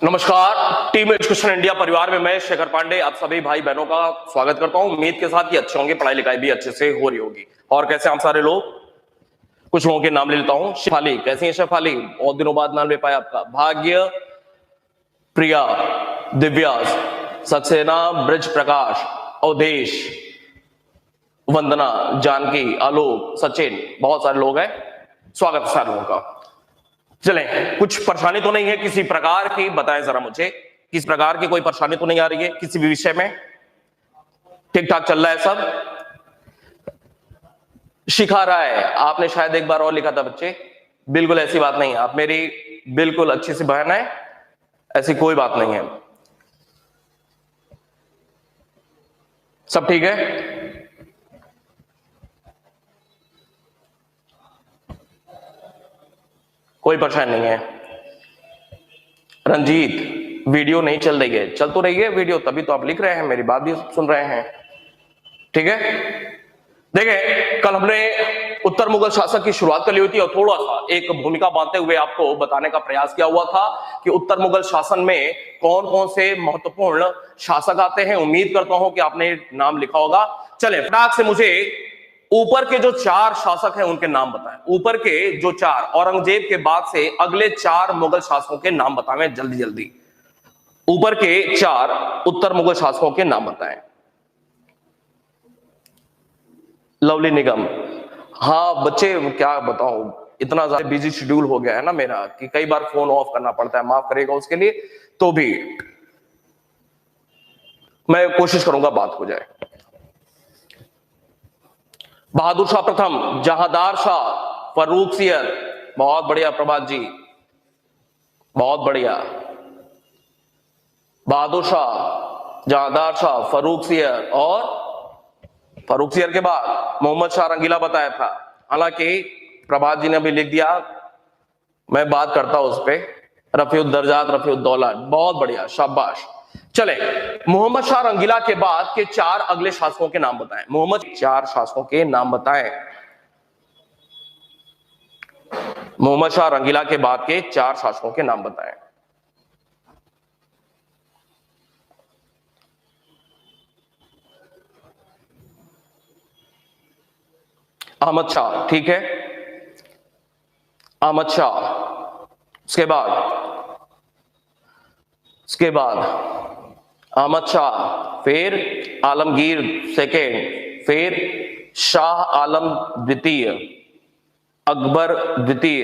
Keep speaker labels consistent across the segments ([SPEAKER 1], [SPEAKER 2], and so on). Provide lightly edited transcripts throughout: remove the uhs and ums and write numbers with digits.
[SPEAKER 1] नमस्कार, team education India परिवार में मैं शेखर पांडे आप सभी भाई बहनों का स्वागत करता हूं। उम्मीद के साथ कि अच्छे होंगे, पढ़ाई लिखाई भी अच्छे से हो रही होगी। और कैसे हम सारे लोग, कुछ लोगों के नाम ले लेता हूं। शेफाली, कैसी है शेफाली? बहुत दिनों बाद नाम ले पाया आपका। भाग्य, प्रिया, दिव्या, सक्सेना, ब्रिज प्रकाश, अवधेश, वंदना, जानकी, आलोक, सचिन, बहुत सारे लोग हैं। स्वागत है सारे लोगों का। चलें, कुछ परेशानी तो नहीं है किसी प्रकार की? बताएं जरा मुझे, किस प्रकार की कोई परेशानी तो नहीं आ रही है किसी भी विषय में? ठीक ठाक चल रहा है सब? शिखा राय, आपने शायद एक बार और लिखा था बच्चे। बिल्कुल ऐसी बात नहीं है, आप मेरी बिल्कुल अच्छी सी बहन है, ऐसी कोई बात नहीं है। सब ठीक है? कोई परेशानी नहीं है। रंजीत, वीडियो नहीं चल रही है? चल तो रही है वीडियो, तभी तो आप लिख रहे हैं, मेरी बात भी सुन रहे हैं। ठीक है, देखिए कल हमने उत्तर मुगल शासक की शुरुआत कर ली हुई थी और थोड़ा सा एक भूमिका बांधते हुए आपको बताने का प्रयास किया हुआ था कि उत्तर मुगल शासन में कौन कौन से महत्वपूर्ण शासक आते हैं। उम्मीद करता हूं कि आपने नाम लिखा होगा। चले फटाक से मुझे ऊपर के जो 4 शासक हैं उनके नाम बताएं। ऊपर के जो 4, औरंगजेब के बाद से अगले 4 मुगल शासकों के नाम बताएं जल्दी जल्दी। ऊपर के 4 उत्तर मुगल शासकों के नाम बताएं। लवली निगम, हाँ बच्चे क्या बताऊं, इतना ज्यादा बिजी शेड्यूल हो गया है ना मेरा कि कई बार फोन ऑफ करना पड़ता है, माफ करेगा उसके लिए। तो भी मैं कोशिश करूंगा बात हो जाए। बहादुर शाह प्रथम, जहांदार शाह, फर्रुख सियर, बहुत बढ़िया प्रभात जी, बहुत बढ़िया। बहादुर शाह, जहांदार शाह, फर्रुख सियर, और फर्रुख सियर के बाद मोहम्मद शाह रंगीला बताया था। हालांकि प्रभात जी ने भी लिख दिया, मैं बात करता हूं उस पर। रफीउद्दर्जात, रफीउद्दौला, बहुत बढ़िया, शाबाश। चले, मोहम्मद शाह रंगीला के बाद के 4 अगले शासकों के नाम बताएं। मोहम्मद 4 शासकों के नाम बताएं। मोहम्मद शाह रंगीला के बाद के 4 शासकों के नाम बताएं। अहमद शाह, ठीक है, अहमद शाह। उसके बाद अहमद शाह, फिर आलमगीर सेकेंड, फिर शाह आलम द्वितीय, अकबर द्वितीय,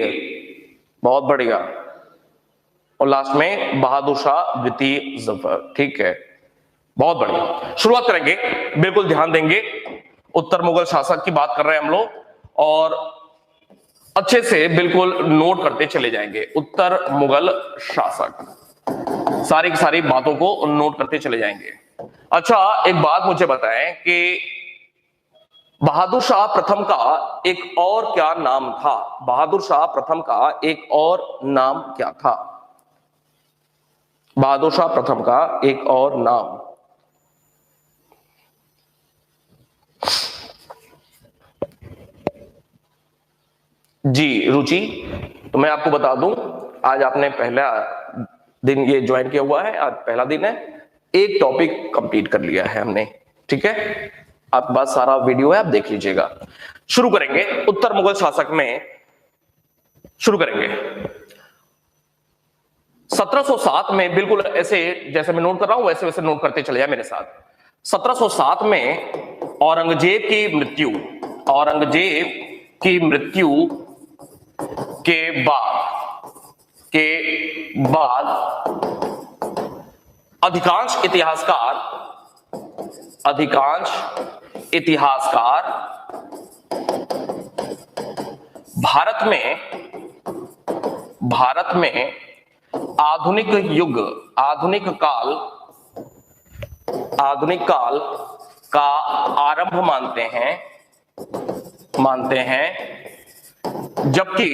[SPEAKER 1] बहुत बढ़िया, और लास्ट में बहादुर शाह द्वितीय जफर। ठीक है, बहुत बढ़िया। शुरुआत करेंगे, बिल्कुल ध्यान देंगे। उत्तर मुगल शासक की बात कर रहे हैं हम लोग और अच्छे से बिल्कुल नोट करते चले जाएंगे। उत्तर मुगल शासक, सारी की सारी बातों को नोट करते चले जाएंगे। अच्छा, एक बात मुझे बताएं कि बहादुर शाह प्रथम का एक और क्या नाम था? बहादुर शाह प्रथम का एक और नाम क्या था? बहादुर शाह प्रथम का एक और नाम। जी रुचि, तो मैं आपको बता दूं, आज आपने पहला दिन ये ज्वाइन किया हुआ है, आज पहला दिन है। एक टॉपिक कंप्लीट कर लिया है हमने, ठीक है? आपके पास सारा वीडियो है, आप देख लीजिएगा। शुरू करेंगे उत्तर मुगल शासक में, शुरू करेंगे 1707 में। बिल्कुल ऐसे जैसे मैं नोट कर रहा हूं वैसे वैसे नोट करते चले जाए मेरे साथ। 1707 में औरंगजेब की मृत्यु, औरंगजेब की मृत्यु के बाद अधिकांश इतिहासकार भारत में आधुनिक युग, आधुनिक काल का आरंभ मानते हैं, जबकि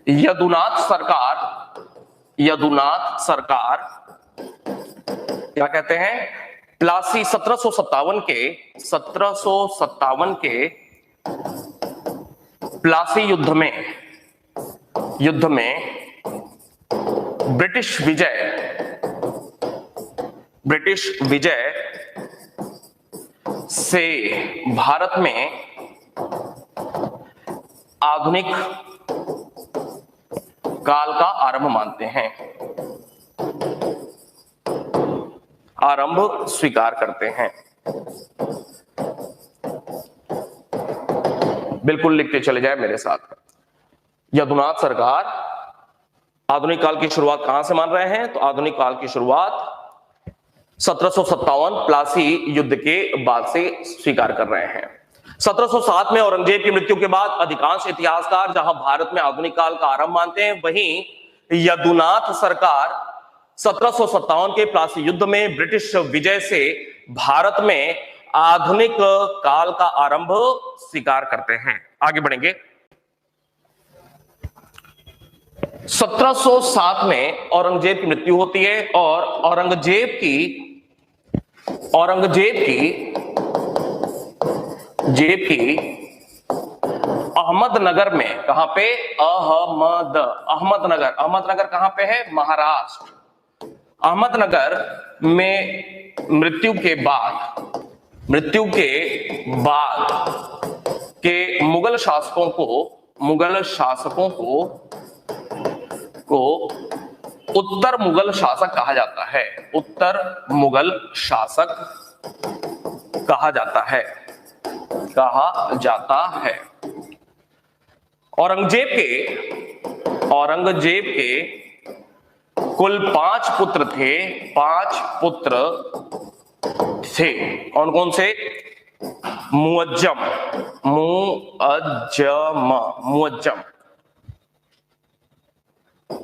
[SPEAKER 1] यदुनाथ सरकार क्या कहते हैं? प्लासी 1757 के प्लासी युद्ध युद्ध में ब्रिटिश विजय से भारत में आधुनिक काल का आरंभ मानते हैं, आरंभ स्वीकार करते हैं। बिल्कुल लिखते चले जाए मेरे साथ। यदुनाथ सरकार आधुनिक काल की शुरुआत कहां से मान रहे हैं? तो आधुनिक काल की शुरुआत 1757 प्लासी युद्ध के बाद से स्वीकार कर रहे हैं। 1707 में औरंगजेब की मृत्यु के बाद अधिकांश इतिहासकार जहां भारत में आधुनिक काल का आरंभ मानते हैं, वहीं यदुनाथ सरकार 1757 के प्लासी युद्ध में ब्रिटिश विजय से भारत में आधुनिक काल का आरंभ स्वीकार करते हैं। आगे बढ़ेंगे। 1707 में औरंगजेब की मृत्यु होती है और औरंगजेब की अहमदनगर में, कहां पे? अहमदनगर कहां पे है? महाराष्ट्र। अहमदनगर में मृत्यु के बाद के मुगल शासकों को उत्तर मुगल शासक कहा जाता है। उत्तर मुगल शासक कहा जाता है। औरंगजेब के कुल 5 पुत्र थे। 5 पुत्र थे। कौन कौन से? मुअज्जम।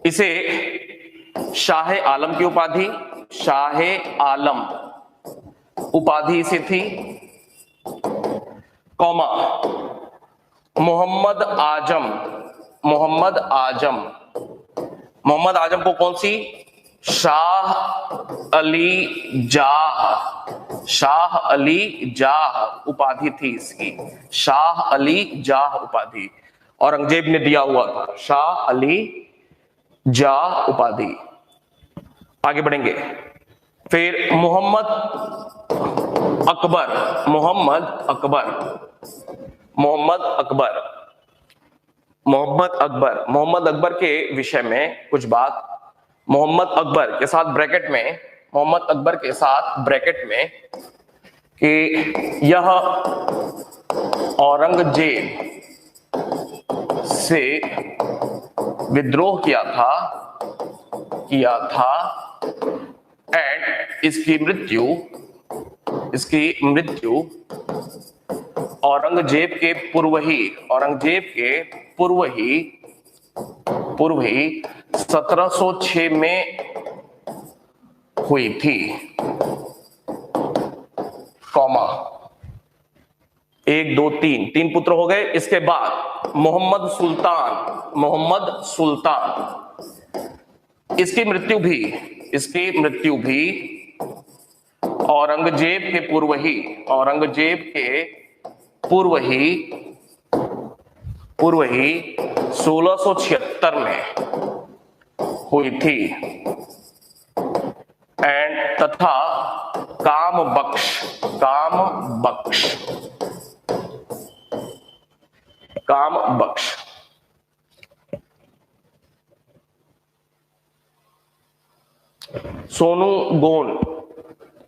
[SPEAKER 1] इसे शाह आलम की उपाधि से थी। कौमा मोहम्मद आजम को कौन सी? शाह अली जाह उपाधि थी इसकी। शाह अली जाह उपाधि औरंगजेब ने दिया हुआ था, शाह अली जाह उपाधि। आगे बढ़ेंगे। फिर मोहम्मद अकबर के विषय में कुछ बात। मोहम्मद अकबर के साथ ब्रैकेट में कि यह औरंगजेब से विद्रोह किया था एंड इसकी मृत्यु औरंगजेब के पूर्व ही 1706 में हुई थी। कॉमा 1 2 3 पुत्र हो गए। इसके बाद मोहम्मद सुल्तान इसकी मृत्यु भी औरंगजेब के पूर्व ही 1676 में हुई थी। एंड तथा काम बख्श सोनू गोंड,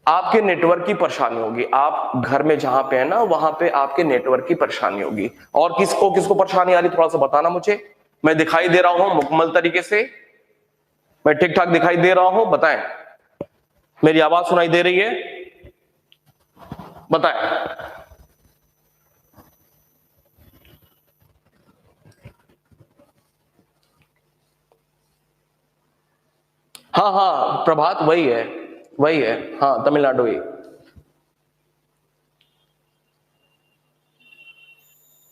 [SPEAKER 1] आपके नेटवर्क की परेशानी होगी। आप घर में जहां पे है ना, वहां पे आपके नेटवर्क की परेशानी होगी। और किसको परेशानी आ रही, थोड़ा सा बताना मुझे। मैं दिखाई दे रहा हूं मुकम्मल तरीके से, मैं ठीक ठाक दिखाई दे रहा हूं? बताएं, मेरी आवाज सुनाई दे रही है? बताएं। हाँ, प्रभात वही है। हाँ, तमिलनाडु ही।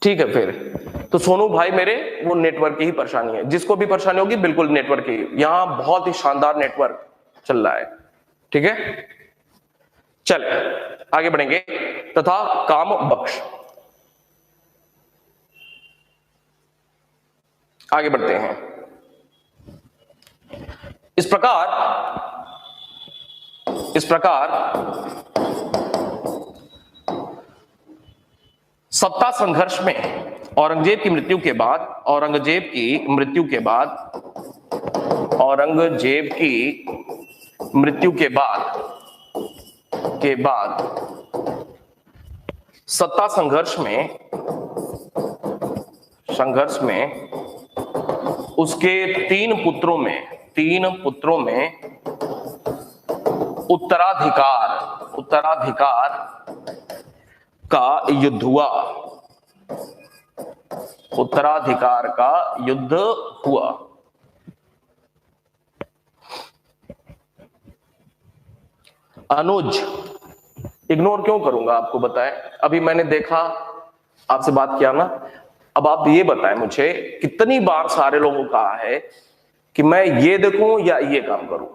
[SPEAKER 1] ठीक है। फिर तो सोनू भाई मेरे, वो नेटवर्क की ही परेशानी है। जिसको भी परेशानी होगी बिल्कुल नेटवर्क की, यहां बहुत ही शानदार नेटवर्क चल रहा है। ठीक है, चले आगे बढ़ेंगे। तथा काम बख्श, आगे बढ़ते हैं। इस प्रकार सत्ता संघर्ष में औरंगजेब की मृत्यु के बाद सत्ता संघर्ष में उसके तीन पुत्रों में उत्तराधिकार का युद्ध हुआ। अनुज, इग्नोर क्यों करूंगा आपको बताएं। अभी मैंने देखा, आपसे बात किया ना, अब आप ये बताएं मुझे कितनी बार सारे लोगों को कहा है कि मैं ये देखूं या ये काम करूं।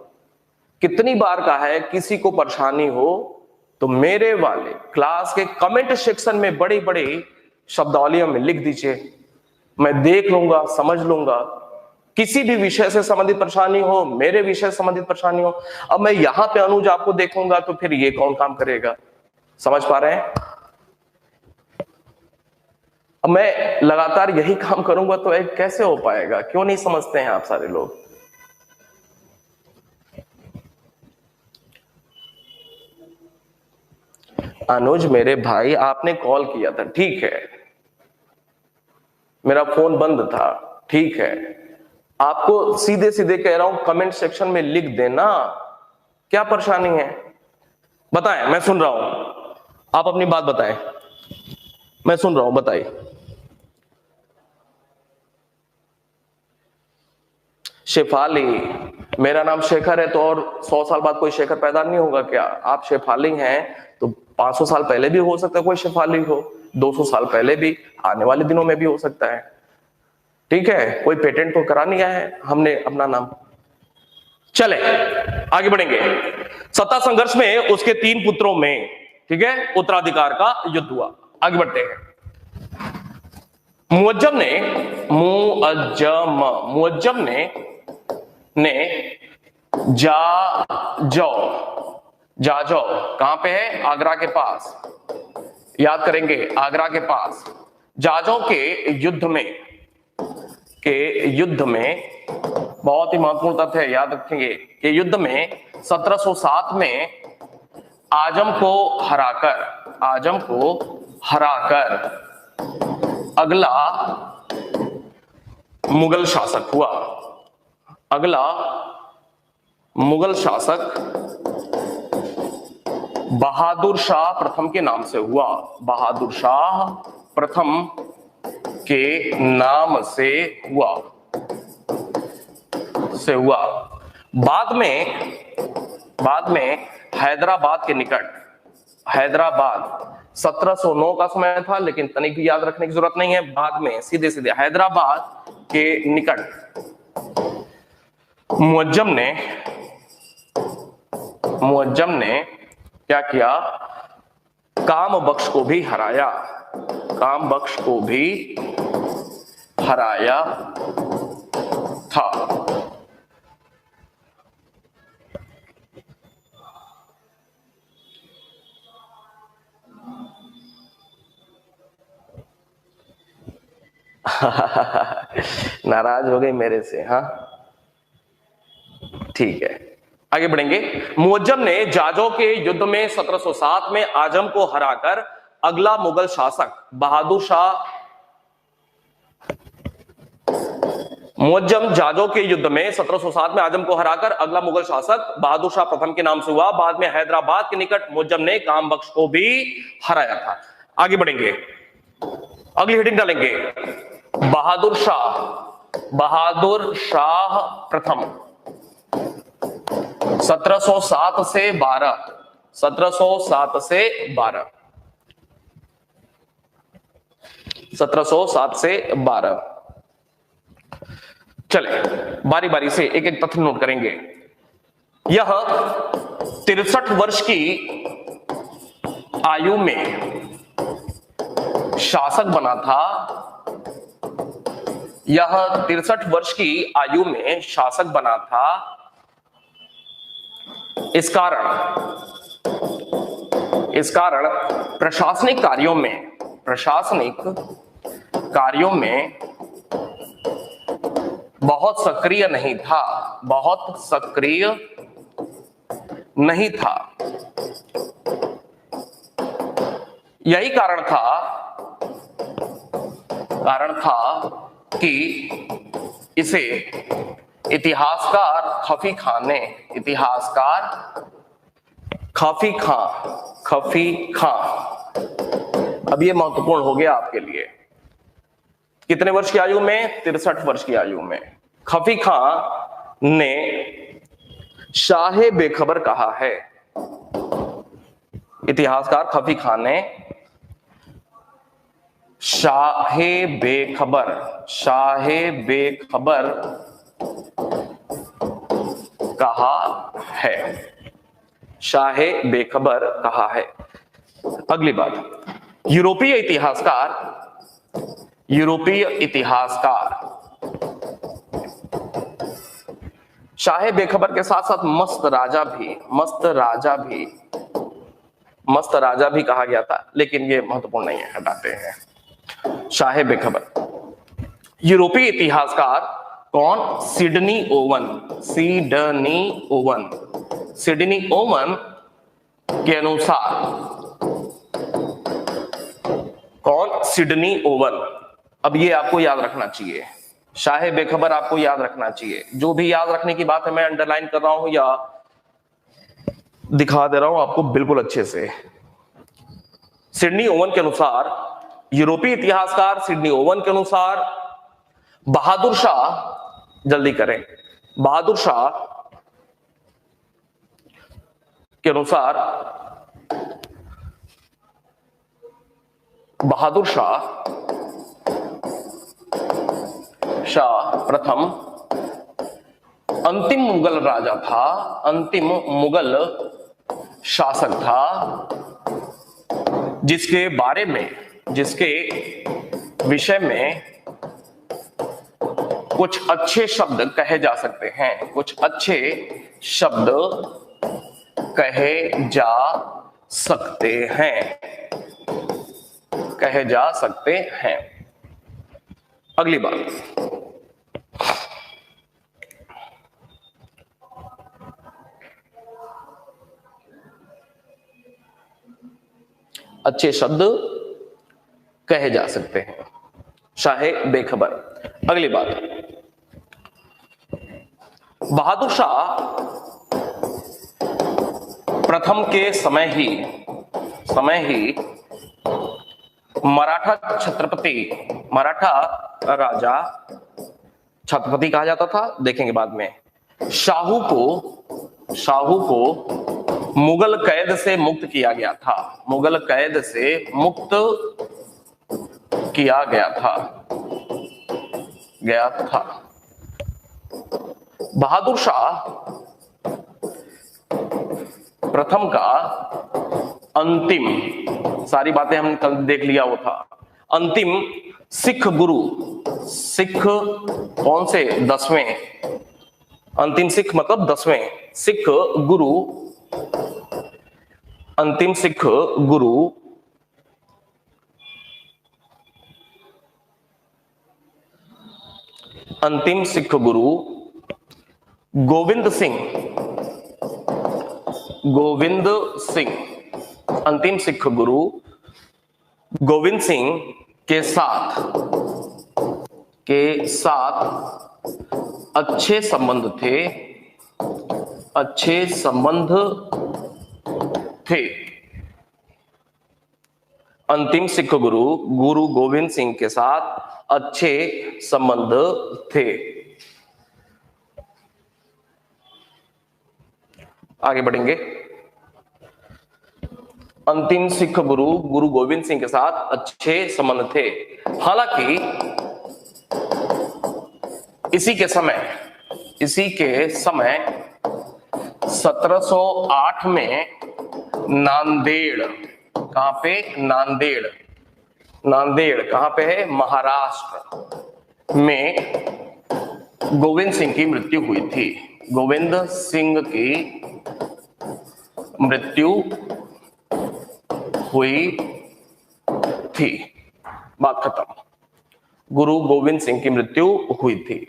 [SPEAKER 1] कितनी बार कहा है किसी को परेशानी हो तो मेरे वाले क्लास के कमेंट सेक्शन में बड़ी बड़ी शब्दावलियों में लिख दीजिए, मैं देख लूंगा, समझ लूंगा। किसी भी विषय से संबंधित परेशानी हो, मेरे विषय से संबंधित परेशानी हो, अब मैं यहां पे अनुज आपको देखूंगा तो फिर ये कौन काम करेगा। समझ पा रहे हैं? अब मैं लगातार यही काम करूंगा तो एक कैसे हो पाएगा? क्यों नहीं समझते हैं आप सारे लोग? अनुज मेरे भाई, आपने कॉल किया था, ठीक है, मेरा फोन बंद था, ठीक है, आपको सीधे सीधे कह रहा हूं कमेंट सेक्शन में लिख देना, क्या परेशानी है बताएं, मैं सुन रहा हूं। आप अपनी बात बताएं, मैं सुन रहा हूं, बताइए। शेफाली, मेरा नाम शेखर है तो और 100 साल बाद कोई शेखर पैदा नहीं होगा क्या? आप शेफाली हैं तो 500 साल पहले भी हो सकता है कोई शेफाली हो, 200 साल पहले भी, आने वाले दिनों में भी हो सकता है। ठीक है, कोई पेटेंट तो करा नहीं है हमने अपना नाम। चले आगे बढ़ेंगे। सत्ता संघर्ष में उसके 3 पुत्रों में, ठीक है, उत्तराधिकार का युद्ध हुआ। आगे बढ़ते हैं। मुअज्जम ने जाजौ कहां पे है? आगरा के पास, याद करेंगे, आगरा के पास। जाजौ के युद्ध में बहुत ही महत्वपूर्ण तथ्य है, याद रखेंगे कि युद्ध में 1707 में आजम को हराकर अगला मुगल शासक हुआ। अगला मुगल शासक बहादुर शाह प्रथम के नाम से हुआ। बहादुर शाह प्रथम के नाम से हुआ। बाद में हैदराबाद के निकट, हैदराबाद 1709 का समय था, लेकिन तनिक भी याद रखने की जरूरत नहीं है। बाद में सीधे सीधे हैदराबाद के निकट मुअज्जम ने क्या किया? काम बख्श को भी हराया था। नाराज हो गई मेरे से? हाँ ठीक है, आगे बढ़ेंगे। मुअज्जम ने जाजौ के युद्ध में 1707 में आजम को हराकर अगला मुगल शासक बहादुर शाह प्रथम के नाम से हुआ। बाद में हैदराबाद के निकट मुअज्जम ने काम बख्श को भी हराया था। आगे बढ़ेंगे, अगली हेडिंग डालेंगे। बहादुर शाह प्रथम 1707 से 12। चले बारी बारी से एक एक तथ्य नोट करेंगे। यह 63 वर्ष की आयु में शासक बना था। यह 63 वर्ष की आयु में शासक बना था इस कारण प्रशासनिक कार्यों में बहुत सक्रिय नहीं था। यही कारण था कि इसे इतिहासकार खफी खां, अब ये महत्वपूर्ण हो गया आपके लिए। कितने वर्ष की आयु में? 63 वर्ष की आयु में खफी खां ने शाहे बेखबर कहा है। इतिहासकार खफी खां ने शाहे बेखबर कहा है। शाहे बेखबर कहा है। अगली बात, यूरोपीय इतिहासकार शाहे बेखबर के साथ साथ मस्त राजा भी कहा गया था, लेकिन ये महत्वपूर्ण नहीं है, हटाते हैं। शाहे बेखबर। यूरोपीय इतिहासकार कौन? सिडनी ओवन के अनुसार कौन? Sydney oven. अब ये आपको याद रखना चाहिए, शाहे बेखबर आपको याद रखना चाहिए। जो भी याद रखने की बात है मैं अंडरलाइन कर रहा हूं या दिखा दे रहा हूं आपको बिल्कुल अच्छे से। सिडनी ओवन के अनुसार, यूरोपीय इतिहासकार सिडनी ओवन के अनुसार बहादुर शाह, जल्दी करें, बहादुर शाह के अनुसार बहादुर शाह प्रथम अंतिम मुगल राजा था, अंतिम मुगल शासक था, जिसके विषय में कुछ अच्छे शब्द कहे जा सकते हैं, कहे जा सकते हैं। अगली बात, अच्छे शब्द कहे जा सकते हैं, शाहे बेखबर। अगली बात, बहादुर शाह प्रथम के समय ही मराठा राजा, छत्रपति कहा जाता था, देखेंगे बाद में, शाहू को मुगल कैद से मुक्त किया गया था, बहादुर शाह प्रथम का अंतिम, सारी बातें हम कल देख लिया वो था, अंतिम सिख गुरु, कौन से? 10वें, अंतिम सिख मतलब 10वें सिख गुरु, अंतिम सिख गुरु गोविंद सिंह, अंतिम सिख गुरु गोविंद सिंह के साथ अच्छे संबंध थे। अंतिम सिख गुरु गोविंद सिंह के साथ अच्छे संबंध थे। आगे बढ़ेंगे। अंतिम सिख गुरु गोविंद सिंह के साथ अच्छे संबंध थे। हालांकि इसी के समय 1708 में नांदेड़, कहां पे? नांदेड़ कहां पे है? महाराष्ट्र में गोविंद सिंह की मृत्यु हुई थी। गोविंद सिंह की मृत्यु हुई थी। बात खत्म। गुरु गोविंद सिंह की मृत्यु हुई थी।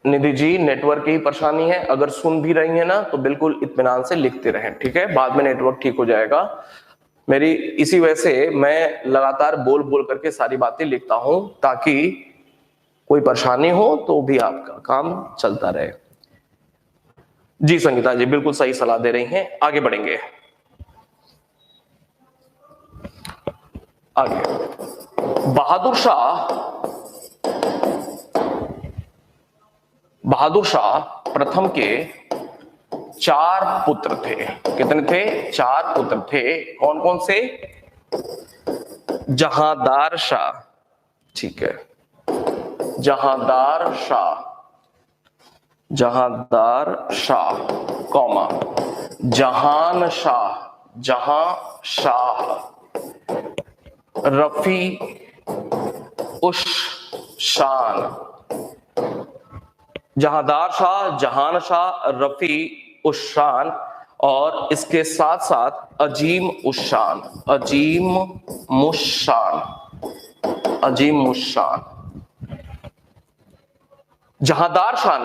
[SPEAKER 1] निधि जी, नेटवर्क की परेशानी है, अगर सुन भी रही है ना तो बिल्कुल इत्मीनान से लिखते रहें, ठीक है? बाद में नेटवर्क ठीक हो जाएगा। मेरी इसी वजह से मैं लगातार बोल बोल करके सारी बातें लिखता हूं, ताकि कोई परेशानी हो तो भी आपका काम चलता रहे। जी संगीता जी, बिल्कुल सही सलाह दे रही हैं। आगे बढ़ेंगे। आगे बहादुर शाह प्रथम के 4 पुत्र थे। कितने थे? 4 पुत्र थे। कौन कौन से? जहांदार शाह, ठीक है, जहांदार शाह, कौमा, जहान शाह, रफी उश शान। जहांदार शाह, जहान शाह, रफी उश शान और इसके साथ साथ अजीम उशान। जहांदार शाह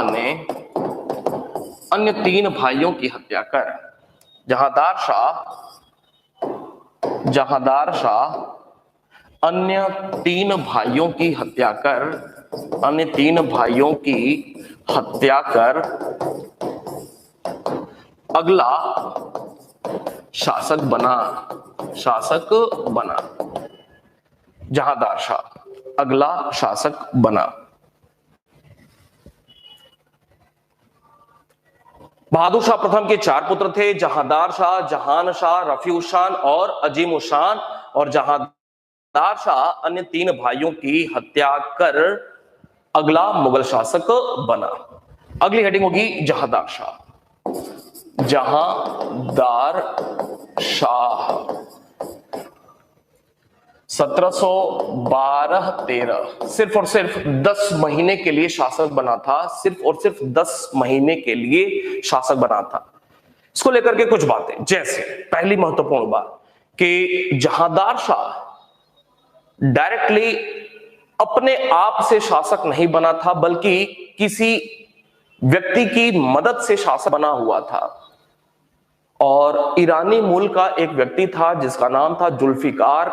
[SPEAKER 1] ने अन्य 3 भाइयों की हत्या कर, जहांदार शाह अन्य 3 भाइयों की हत्या कर अगला शासक बना। जहांदार शाह अगला शासक बना। बहादुर शाह प्रथम के 4 पुत्र थे, जहांदार शाह, जहान शाह, रफी उश शान और अजीम उश शान। और जहांदार शाह अन्य 3 भाइयों की हत्या कर अगला मुगल शासक बना। अगली हेडिंग होगी जहांदार शाह। 1712-13 सिर्फ और सिर्फ 10 महीने के लिए शासक बना था। सिर्फ और सिर्फ 10 महीने के लिए शासक बना था। इसको लेकर के कुछ बातें, जैसे पहली महत्वपूर्ण बात कि जहांदार शाह डायरेक्टली अपने आप से शासक नहीं बना था, बल्कि किसी व्यक्ति की मदद से शासक बना हुआ था। और ईरानी मूल का एक व्यक्ति था जिसका नाम था जुल्फिकार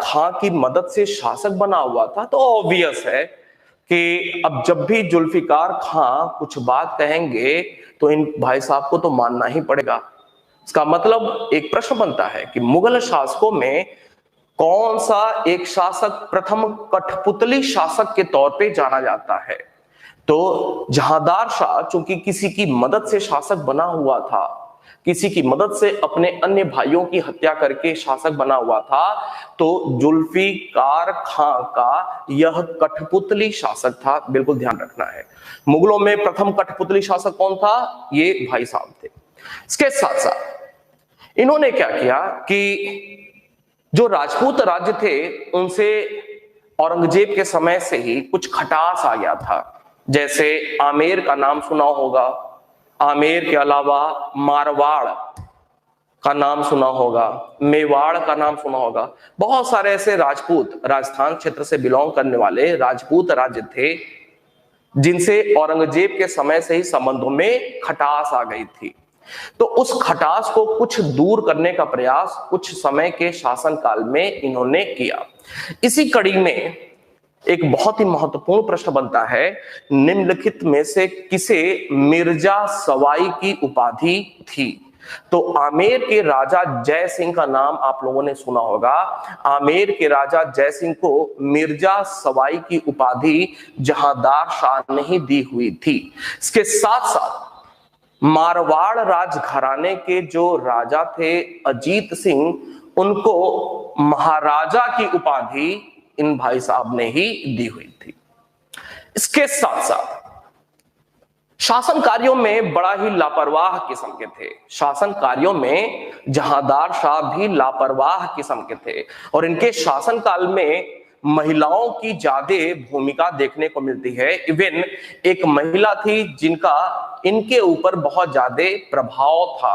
[SPEAKER 1] खां की मदद से शासक बना हुआ था। तो ऑब्वियस है कि अब जब भी जुल्फिकार खां कुछ बात कहेंगे तो इन भाई साहब को तो मानना ही पड़ेगा। इसका मतलब एक प्रश्न बनता है कि मुगल शासकों में कौन सा एक शासक प्रथम कठपुतली शासक के तौर पे जाना जाता है? तो जहांदार शाह चूंकि किसी की मदद से शासक बना हुआ था, किसी की मदद से अपने अन्य भाइयों की हत्या करके शासक बना हुआ था, तो जुल्फिकार खां का यह कठपुतली शासक था। बिल्कुल ध्यान रखना है। मुगलों में प्रथम कठपुतली शासक कौन था? ये भाई साहब थे। इसके साथ साथ इन्होंने क्या किया कि जो राजपूत राज्य थे उनसे औरंगजेब के समय से ही कुछ खटास आ गया था। जैसे आमेर का नाम सुना होगा, आमेर के अलावा मारवाड़ का नाम सुना होगा, मेवाड़ का नाम सुना होगा। बहुत सारे ऐसे राजपूत, राजस्थान क्षेत्र से बिलोंग करने वाले राजपूत राज्य थे जिनसे औरंगजेब के समय से ही संबंधों में खटास आ गई थी। तो उस खटास को कुछ दूर करने का प्रयास कुछ समय के शासनकाल में इन्होंने किया। इसी कड़ी में एक बहुत ही महत्वपूर्ण प्रश्न बनता है, निम्नलिखित में से किसे मिर्जा सवाई की उपाधि थी? तो आमेर के राजा जय सिंह का नाम आप लोगों ने सुना होगा। आमेर के राजा जय सिंह को मिर्जा सवाई की उपाधि जहांदार शाह ने ही दी हुई थी। इसके साथ साथ मारवाड़ राजघराने के जो राजा थे अजीत सिंह, उनको महाराजा की उपाधि इन भाई साहब ने ही दी हुई थी। इसके साथ साथ शासन कार्यों में बड़ा ही लापरवाह किस्म के थे। शासन कार्यों में जहांदार शाह भी लापरवाह किस्म के थे और इनके शासन काल में महिलाओं की ज्यादा भूमिका देखने को मिलती है। इवन एक महिला थी जिनका इनके ऊपर बहुत ज्यादा प्रभाव था,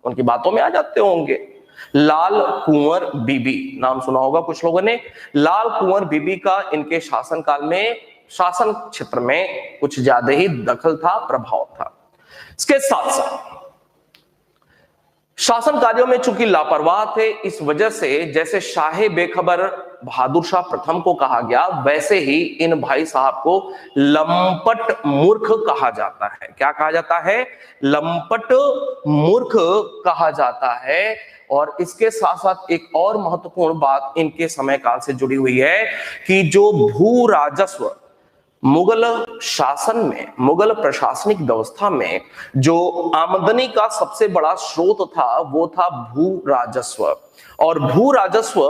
[SPEAKER 1] उनकी बातों में आ जाते होंगे। लाल कुंवर बीबी नाम सुना होगा कुछ लोगों ने। लाल कुंवर बीबी का इनके शासनकाल में शासन क्षेत्र में कुछ ज्यादा ही दखल था, प्रभाव था। इसके साथ साथ शासन कार्यों में चूंकि लापरवाह थे, इस वजह से जैसे शाहे बेखबर बहादुर शाह प्रथम को कहा गया, वैसे ही इन भाई साहब को लंपट मूर्ख कहा जाता है। क्या कहा जाता है? लंपट मूर्ख कहा जाता है। और इसके साथ साथ एक और महत्वपूर्ण बात इनके समय काल से जुड़ी हुई है कि जो भू राजस्व मुगल शासन में, मुगल प्रशासनिक व्यवस्था में जो आमदनी का सबसे बड़ा स्रोत था वो था भू राजस्व। और भू राजस्व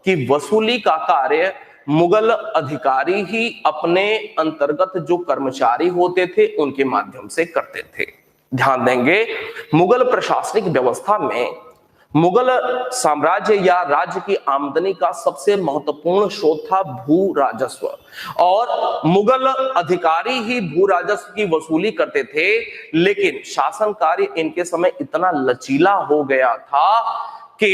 [SPEAKER 1] की वसूली का कार्य मुगल अधिकारी ही अपने अंतर्गत जो कर्मचारी होते थे उनके माध्यम से करते थे। ध्यान देंगे, मुगल प्रशासनिक व्यवस्था में मुगल साम्राज्य या राज्य की आमदनी का सबसे महत्वपूर्ण स्रोत था भू राजस्व और मुगल अधिकारी ही भू राजस्व की वसूली करते थे। लेकिन शासन कार्य इनके समय इतना लचीला हो गया था कि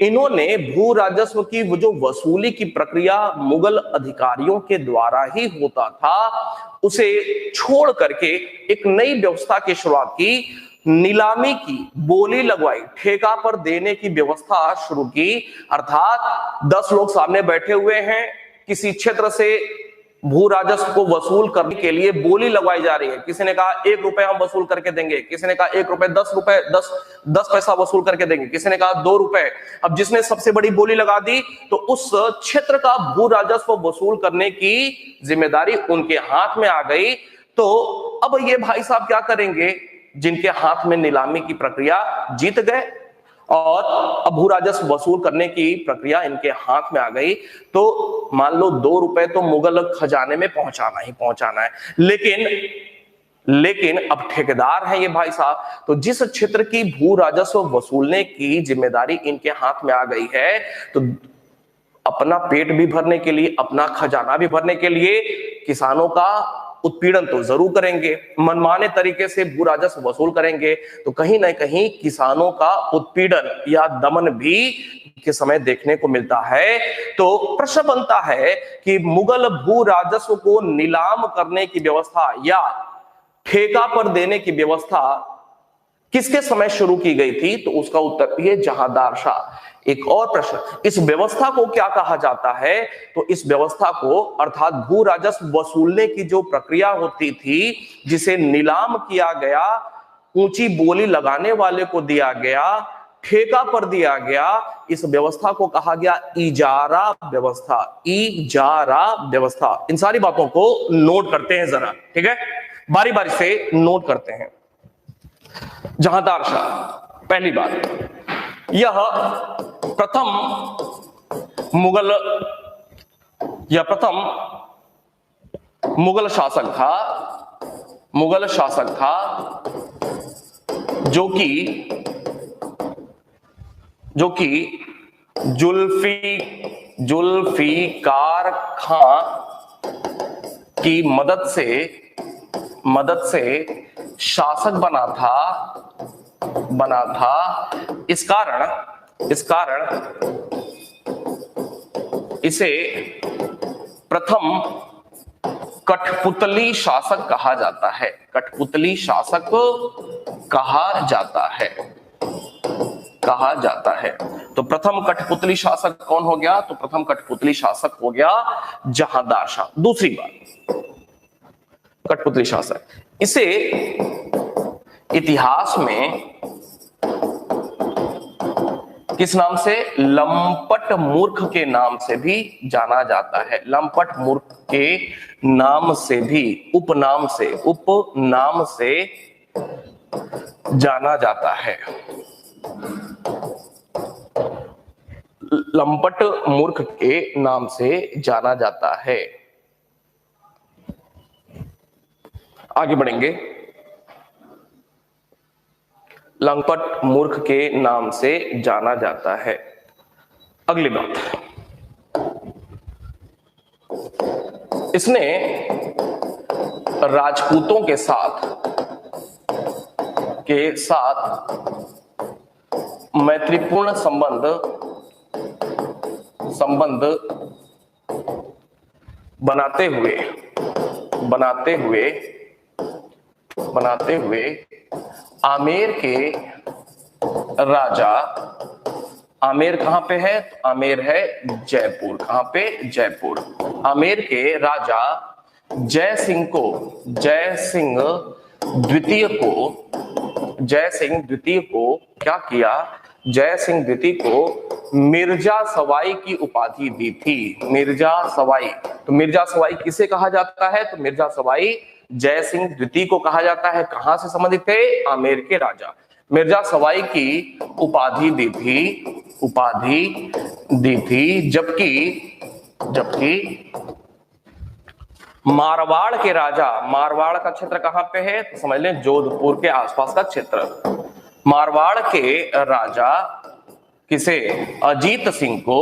[SPEAKER 1] इन्होंने भू राजस्व की वो जो वसूली की प्रक्रिया मुगल अधिकारियों के द्वारा ही होता था, उसे छोड़ करके एक नई व्यवस्था की शुरुआत की। नीलामी की, बोली लगवाई, ठेका पर देने की व्यवस्था शुरू की। अर्थात 10 लोग सामने बैठे हुए हैं, किसी क्षेत्र से भू राजस्व को वसूल करने के लिए बोली लगवाई जा रही है। किसी ने कहा 1 रुपए हम वसूल करके देंगे, किसी ने कहा 1 रुपए 10 रुपए 10 पैसा वसूल करके देंगे, किसी ने कहा 2 रुपए। अब जिसने सबसे बड़ी बोली लगा दी तो उस क्षेत्र का भू राजस्व वसूल करने की जिम्मेदारी उनके हाथ में आ गई। तो अब ये भाई साहब क्या करेंगे? जिनके हाथ में नीलामी की प्रक्रिया जीत गए और अब भू राजस्व वसूल करने की प्रक्रिया इनके हाथ में आ गई, तो मान लो 2 रुपए तो मुगल खजाने में पहुंचाना ही पहुंचाना है। लेकिन अब ठेकेदार हैं ये भाई साहब, तो जिस क्षेत्र की भू राजस्व वसूलने की जिम्मेदारी इनके हाथ में आ गई है, तो अपना पेट भी भरने के लिए, अपना खजाना भी भरने के लिए किसानों का उत्पीड़न तो जरूर करेंगे, मनमाने तरीके से भू राजस्व वसूल करेंगे। तो कहीं ना कहीं किसानों का उत्पीड़न या दमन भी के समय देखने को मिलता है। तो प्रश्न बनता है कि मुगल भू राजस्व को नीलाम करने की व्यवस्था या ठेका पर देने की व्यवस्था किसके समय शुरू की गई थी? तो उसका उत्तर ये जहांदार शाह। एक और प्रश्न, इस व्यवस्था को क्या कहा जाता है? तो इस व्यवस्था को, अर्थात भू राजस्व वसूलने की जो प्रक्रिया होती थी, जिसे नीलाम किया गया, ऊंची बोली लगाने वाले को दिया गया, ठेका पर दिया गया, इस व्यवस्था को कहा गया इजारा व्यवस्था। इजारा व्यवस्था। इन सारी बातों को नोट करते हैं जरा, ठीक है? बारी बारी से नोट करते हैं। जहांदार शाह, पहली बात, यह प्रथम मुगल या प्रथम मुगल शासक था, मुगल शासक था जो कि जुल्फिकार खां की मदद से शासक बना था। इस कारण इसे प्रथम कठपुतली शासक कहा जाता है। कठपुतली शासक कहा जाता है। तो प्रथम कठपुतली शासक कौन हो गया? तो प्रथम कठपुतली शासक हो गया जहांदार शाह। दूसरी बात, कठपुतली शासक, इसे इतिहास में किस नाम से? लंपट मूर्ख के नाम से भी जाना जाता है। लंपट मूर्ख के नाम से भी, उपनाम से जाना जाता है। लंपट मूर्ख के नाम से जाना जाता है। आगे बढ़ेंगे। लंपट मूर्ख के नाम से जाना जाता है। अगली बात, इसने राजपूतों के साथ मैत्रीपूर्ण संबंध बनाते हुए आमेर के राजा, आमेर कहां पे है? तो आमेर है जयपुर। कहां पे? जयपुर। आमेर के राजा जय सिंह द्वितीय को क्या किया? जय सिंह द्वितीय को मिर्जा सवाई की उपाधि दी थी। मिर्जा सवाई, तो मिर्जा सवाई किसे कहा जाता है? तो मिर्जा सवाई जय सिंह द्वितीय को कहा जाता है। कहां से संबंधित थे? आमेर के राजा। मिर्जा सवाई की उपाधि दी थी, जबकि मारवाड़ के राजा, मारवाड़ का क्षेत्र कहां पे है? तो समझ लें जोधपुर के आसपास का क्षेत्र। मारवाड़ के राजा किसे? अजीत सिंह को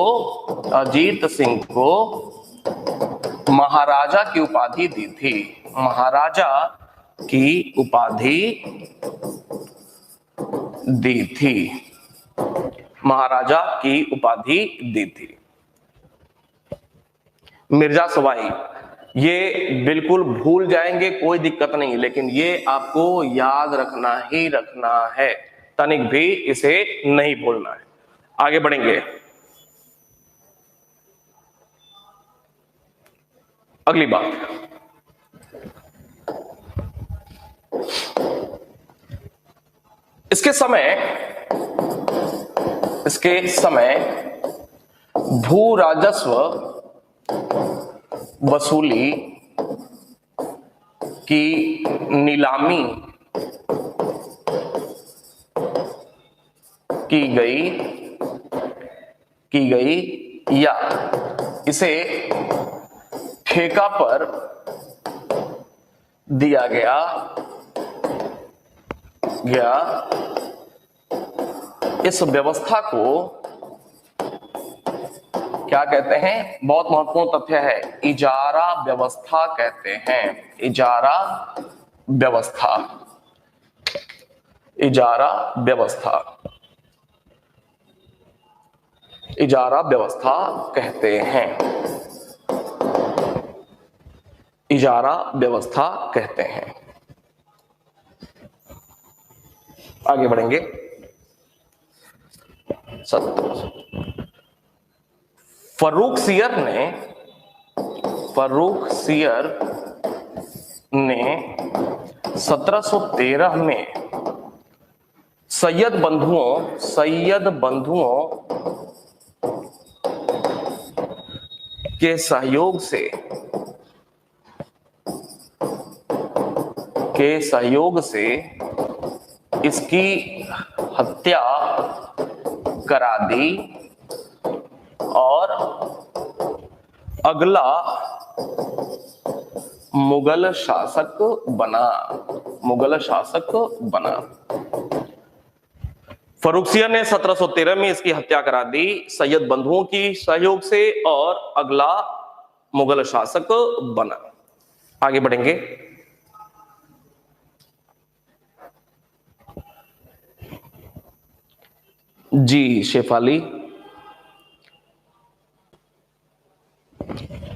[SPEAKER 1] महाराजा की उपाधि दी थी। महाराजा की उपाधि दी थी। महाराजा की उपाधि दी थी। मिर्जा सवाई, ये बिल्कुल भूल जाएंगे, कोई दिक्कत नहीं, लेकिन ये आपको याद रखना ही रखना है, तनिक भी इसे नहीं भूलना है। आगे बढ़ेंगे। अगली बात, इसके समय भू राजस्व वसूली की नीलामी की गई या इसे ठेका पर दिया गया इस व्यवस्था को क्या कहते हैं? बहुत महत्वपूर्ण तथ्य है, इजारा व्यवस्था कहते हैं। इजारा व्यवस्था कहते हैं। इजारा व्यवस्था कहते हैं। आगे बढ़ेंगे। फर्रुख सियर ने 1713 में सैयद बंधुओं के सहयोग से इसकी हत्या करा दी और अगला मुगल शासक बना। फर्रुख सियर ने 1713 में इसकी हत्या करा दी सैयद बंधुओं की सहयोग से और अगला मुगल शासक बना। आगे बढ़ेंगे। जी शेफाली,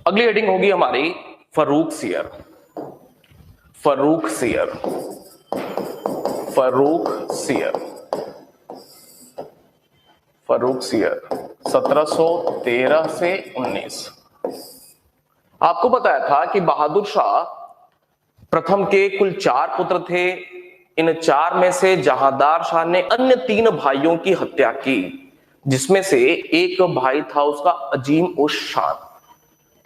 [SPEAKER 1] अगली हेडिंग होगी हमारी फर्रुख सियर। 1713 से 19। आपको बताया था कि बहादुर शाह प्रथम के कुल 4 पुत्र थे। इन 4 में से जहांदार शाह ने अन्य 3 भाइयों की हत्या की, जिसमें से एक भाई था उसका अजीम उश शान।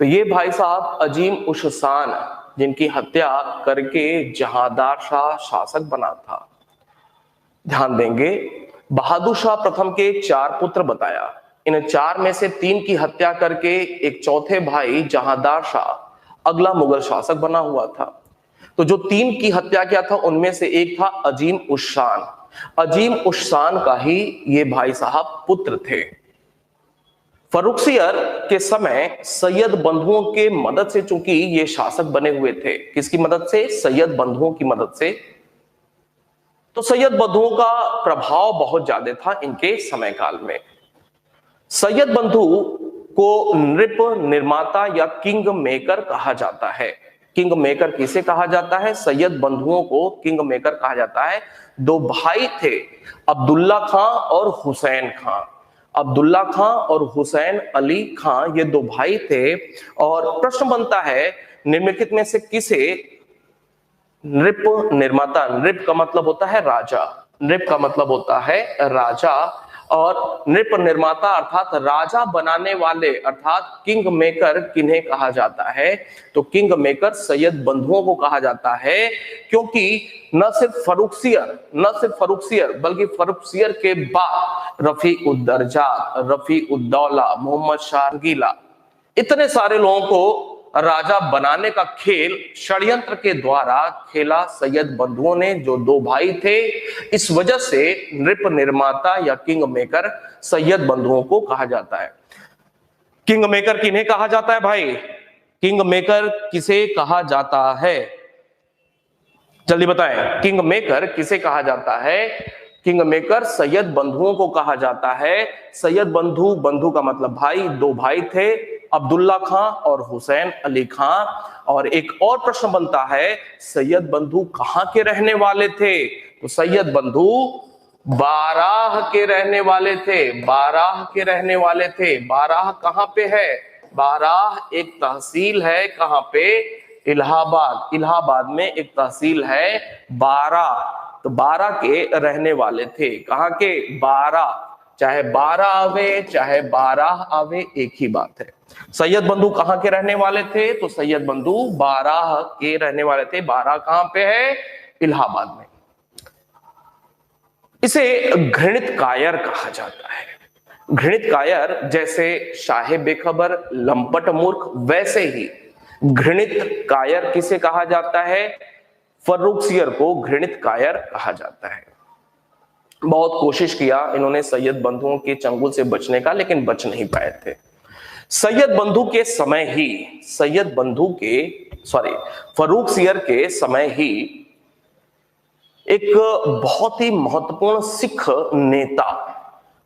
[SPEAKER 1] तो ये भाई साहब अजीम उश शान, जिनकी हत्या करके जहांदार शाह शासक बना था। ध्यान देंगे, बहादुर शाह प्रथम के 4 पुत्र बताया, इन 4 में से 3 की हत्या करके एक चौथे भाई जहांदार शाह अगला मुगल शासक बना हुआ था। तो जो 3 की हत्या किया था उनमें से एक था अजीम उश शान। अजीम उशान का ही ये भाई साहब पुत्र थे। फर्रुखसियर के समय सैयद बंधुओं के मदद से, चूंकि ये शासक बने हुए थे, किसकी मदद से? सैयद बंधुओं की मदद से। तो सैयद बंधुओं का प्रभाव बहुत ज्यादा था इनके समय काल में। सैयद बंधु को नृप निर्माता या किंग मेकर कहा जाता है। किंग मेकर किसे कहा जाता है? सैयद बंधुओं को किंग मेकर कहा जाता है। दो भाई थे, अब्दुल्ला खां और हुसैन खां। अब्दुल्ला खां और हुसैन अली खां, ये दो भाई थे। और प्रश्न बनता है, निम्नलिखित में से किसे नृप निर्माता, नृप का मतलब होता है राजा, नृप का मतलब होता है राजा, और नृप निर्माता अर्थात राजा बनाने वाले अर्थात किंग मेकर किन्हें कहा जाता है? तो किंग मेकर सैयद बंधुओं को कहा जाता है, क्योंकि न सिर्फ फर्रुखसियर बल्कि फर्रुखसियर के बाद रफी उद्दर्जा, रफी उद्दौला, मोहम्मद शाह रंगीला, इतने सारे लोगों को राजा बनाने का खेल षड्यंत्र के द्वारा खेला सैयद बंधुओं ने, जो दो भाई थे। इस वजह से नृप निर्माता या किंग मेकर सैयद बंधुओं को कहा जाता है। किंग मेकर किन्हें कहा जाता है भाई? किंग मेकर किसे कहा जाता है? जल्दी बताएं, किंग मेकर किसे कहा जाता है? किंग मेकर सैयद बंधुओं को कहा जाता है। सैयद बंधु, बंधु का मतलब भाई, दो भाई थे, अब्दुल्ला खां और हुसैन अली खां। और एक और प्रश्न बनता है, सैयद बंधु कहां के रहने वाले थे? तो सैयद बंधु बाराह के रहने वाले थे, बाराह के रहने वाले थे। बाराह कहां पे है? बाराह एक तहसील है, कहां पे? इलाहाबाद। इलाहाबाद में एक तहसील है बाराह। तो बाराह के रहने वाले थे। कहां के? बाराह। चाहे 12 आवे चाहे 12 आवे, एक ही बात है। सैयद बंधु कहां के रहने वाले थे? तो सैयद बंधु बाराह के रहने वाले थे। बाराह कहां पे है? इलाहाबाद में। इसे घृणित कायर कहा जाता है। घृणित कायर जैसे शाहे बेखबर, लंपट मूर्ख, वैसे ही घृणित कायर किसे कहा जाता है? फर्रुखसियर को घृणित कायर कहा जाता है। बहुत कोशिश किया इन्होंने सैयद बंधुओं के चंगुल से बचने का, लेकिन बच नहीं पाए थे। सैयद बंधु के समय ही, फर्रुखसियर के समय ही एक बहुत ही महत्वपूर्ण सिख नेता,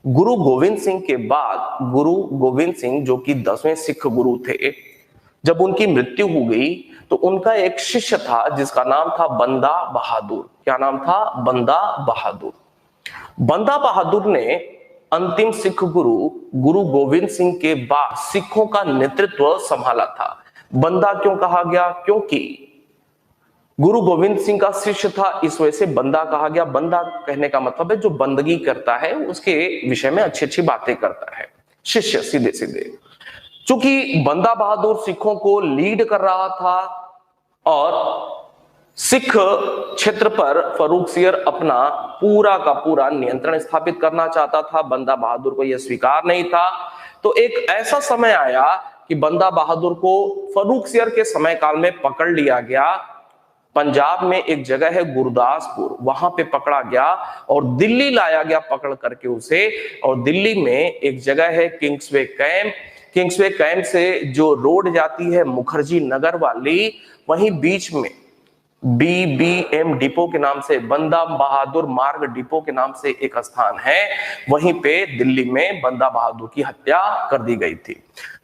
[SPEAKER 1] गुरु गोविंद सिंह के बाद गुरु गोविंद सिंह, जो कि 10वें सिख गुरु थे, जब उनकी मृत्यु हो गई तो उनका एक शिष्य था जिसका नाम था बंदा बहादुर। क्या नाम था? बंदा बहादुर। बंदा बहादुर ने अंतिम सिख गुरु गुरु गोविंद सिंह के बाद सिखों का नेतृत्व संभाला था। बंदा क्यों कहा गया? क्योंकि गुरु गोविंद सिंह का शिष्य था, इस वजह से बंदा कहा गया। बंदा कहने का मतलब है जो बंदगी करता है, उसके विषय में अच्छी अच्छी बातें करता है, शिष्य सीधे सीधे। चूंकि बंदा बहादुर सिखों को लीड कर रहा था और सिख क्षेत्र पर फर्रुखसियर अपना पूरा का पूरा नियंत्रण स्थापित करना चाहता था, बंदा बहादुर को यह स्वीकार नहीं था। तो एक ऐसा समय आया कि बंदा बहादुर को फर्रुखसियर के समय काल में पकड़ लिया गया। पंजाब में एक जगह है गुरदासपुर, वहां पे पकड़ा गया और दिल्ली लाया गया पकड़ करके उसे। और दिल्ली में एक जगह है किंग्सवे कैंप। किंग्सवे कैंप से जो रोड जाती है मुखर्जी नगर वाली, वहीं बीच में BBM डिपो के नाम से, बंदा बहादुर मार्ग डिपो के नाम से एक स्थान है, वहीं पे दिल्ली में बंदा बहादुर की हत्या कर दी गई थी।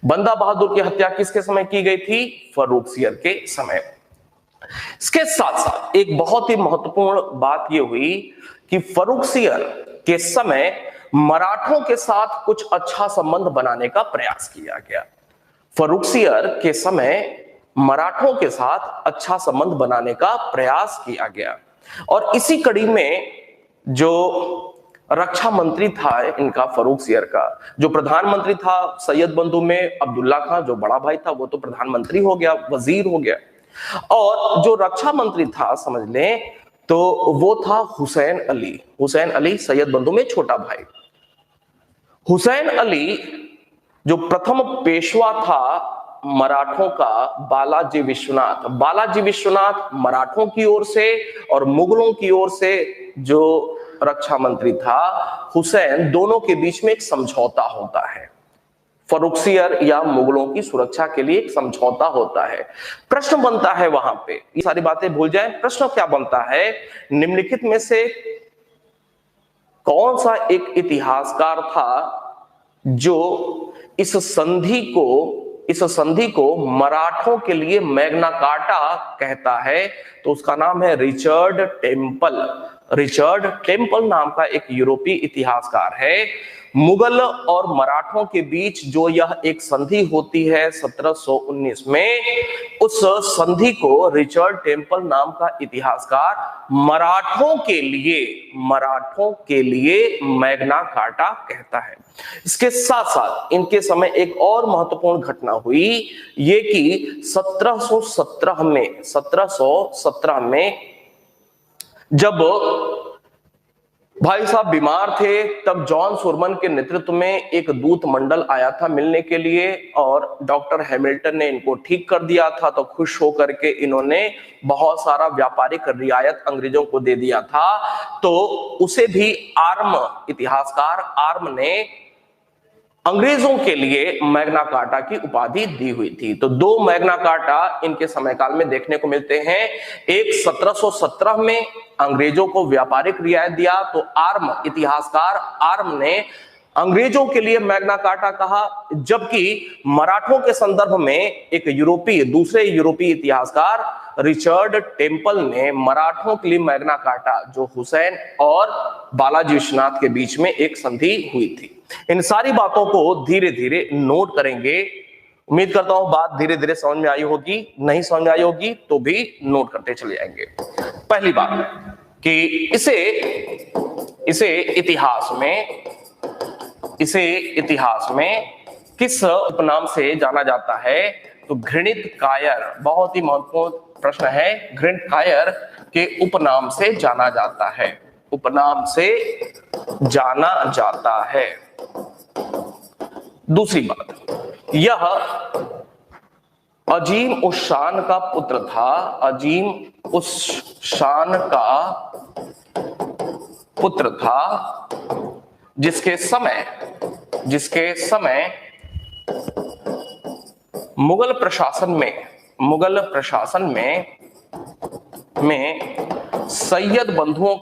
[SPEAKER 1] बंदा बहादुर की हत्या किसके समय की गई थी? फर्रुखसियर के समय। इसके साथ साथ एक बहुत ही महत्वपूर्ण बात यह हुई कि फर्रुखसियर के समय मराठों के साथ कुछ अच्छा संबंध बनाने का प्रयास किया गया। फर्रुखसियर के समय मराठों के साथ अच्छा संबंध बनाने का प्रयास किया गया। और इसी कड़ी में जो रक्षा मंत्री था इनका, फर्रुखसियर का, जो प्रधानमंत्री था सैयद बंधु में अब्दुल्ला खां, जो बड़ा भाई था वो तो प्रधानमंत्री हो गया, वजीर हो गया। और जो रक्षा मंत्री था समझ लें तो वो था हुसैन अली। हुसैन अली सैयद बंधु में छोटा भाई। हुसैन अली जो प्रथम पेशवा था मराठों का, बालाजी विश्वनाथ। बालाजी विश्वनाथ मराठों की ओर से और मुगलों की ओर से जो रक्षा मंत्री था हुसैन, दोनों के बीच में एक समझौता होता है। फर्रुखसियर या मुगलों की सुरक्षा के लिए एक समझौता होता है। प्रश्न बनता है वहां पे, ये सारी बातें भूल जाएं, प्रश्न क्या बनता है, निम्नलिखित में से कौन सा एक इतिहासकार था जो इस संधि को मराठों के लिए मैग्ना कार्टा कहता है? तो उसका नाम है रिचर्ड टेम्पल। रिचर्ड टेम्पल नाम का एक यूरोपीय इतिहासकार है। मुगल और मराठों के बीच जो यह एक संधि होती है 1719 में, उस संधि को रिचर्ड टेम्पल नाम का इतिहासकार मराठों के लिए मैग्ना कार्टा कहता है। इसके साथ साथ इनके समय एक और महत्वपूर्ण घटना हुई, ये कि 1717 में जब भाई साहब बीमार थे, तब जॉन सुरमन के नेतृत्व में एक दूत मंडल आया था मिलने के लिए, और डॉक्टर हैमिल्टन ने इनको ठीक कर दिया था। तो खुश होकर के इन्होंने बहुत सारा व्यापारिक रियायत अंग्रेजों को दे दिया था। तो उसे भी इतिहासकार आर्म ने अंग्रेजों के लिए मैग्ना कार्टा की उपाधि दी हुई थी। तो दो मैग्ना कार्टा इनके समय काल में देखने को मिलते हैं। एक 1717 में अंग्रेजों को व्यापारिक रियायत दिया, तो इतिहासकार आर्म ने अंग्रेजों के लिए मैग्ना कार्टा कहा, जबकि मराठों के संदर्भ में एक दूसरे यूरोपीय इतिहासकार रिचर्ड टेम्पल ने मराठों के लिए मैग्ना कार्टा, जो हुसैन और बालाजी विश्वनाथ के बीच में एक संधि हुई थी। इन सारी बातों को धीरे धीरे नोट करेंगे। उम्मीद करता हूं बात धीरे धीरे समझ में आई होगी, नहीं समझ में आई होगी तो भी नोट करते चले जाएंगे। पहली बात कि इसे इतिहास में किस उपनाम से जाना जाता है? तो घृणित कायर, बहुत ही महत्वपूर्ण प्रश्न है। घृणित कायर के उपनाम से जाना जाता है, उपनाम से जाना जाता है। दूसरी बात, यह अजीम उस शान का पुत्र था, अजीम उस शान का पुत्र था जिसके समय मुगल प्रशासन में सैयद बंधुओं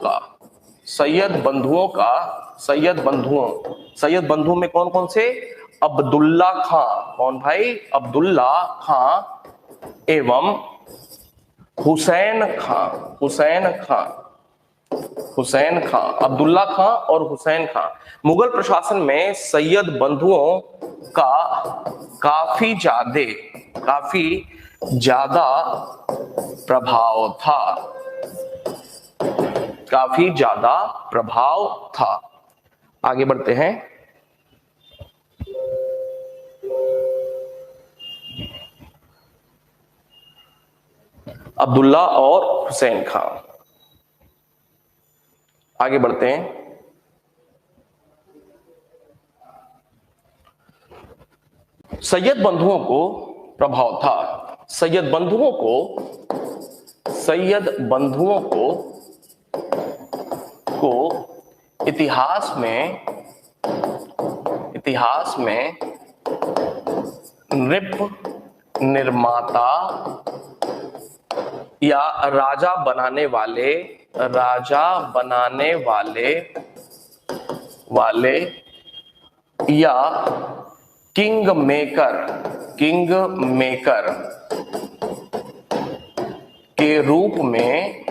[SPEAKER 1] में कौन कौन से? अब्दुल्ला खां, कौन भाई? अब्दुल्ला खां एवं हुसैन खां, अब्दुल्ला खां और हुसैन खां। मुगल प्रशासन में सैयद बंधुओं का काफी ज्यादा प्रभाव था। आगे बढ़ते हैं। अब्दुल्ला और हुसैन खां, आगे बढ़ते हैं। सैयद बंधुओं को प्रभाव था। सैयद बंधुओं को इतिहास में निर्माता या राजा बनाने वाले या किंग मेकर के रूप में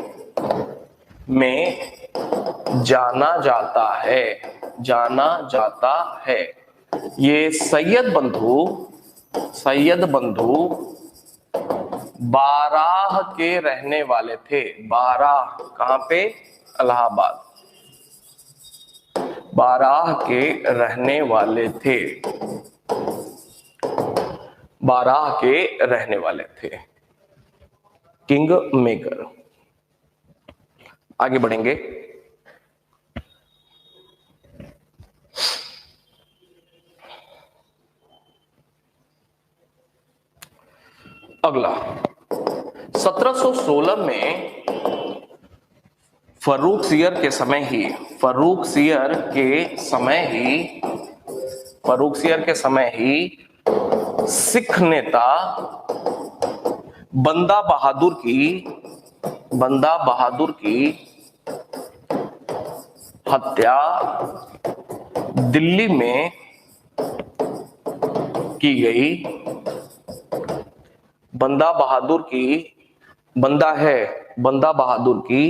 [SPEAKER 1] जाना जाता है। ये सैयद बंधु बाराह के रहने वाले थे। बाराह कहां पे? इलाहाबाद। बाराह के रहने वाले थे, बाराह के रहने वाले थे, किंग मेकर। आगे बढ़ेंगे। अगला 1716 में फर्रुखसियर के समय ही सिख नेता बंदा बहादुर की हत्या दिल्ली में की गई। बंदा बहादुर की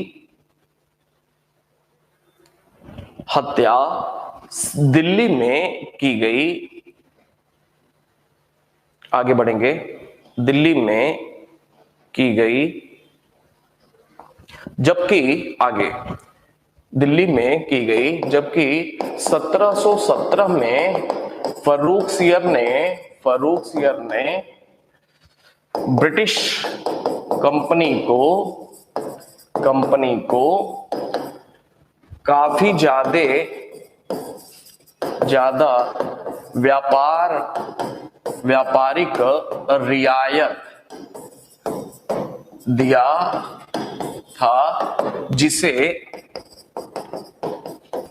[SPEAKER 1] हत्या दिल्ली में की गई। आगे बढ़ेंगे। दिल्ली में की गई, जबकि 1717 में फर्रुखसियर ने ब्रिटिश कंपनी को काफी ज्यादा व्यापारिक रियायत दिया था, जिसे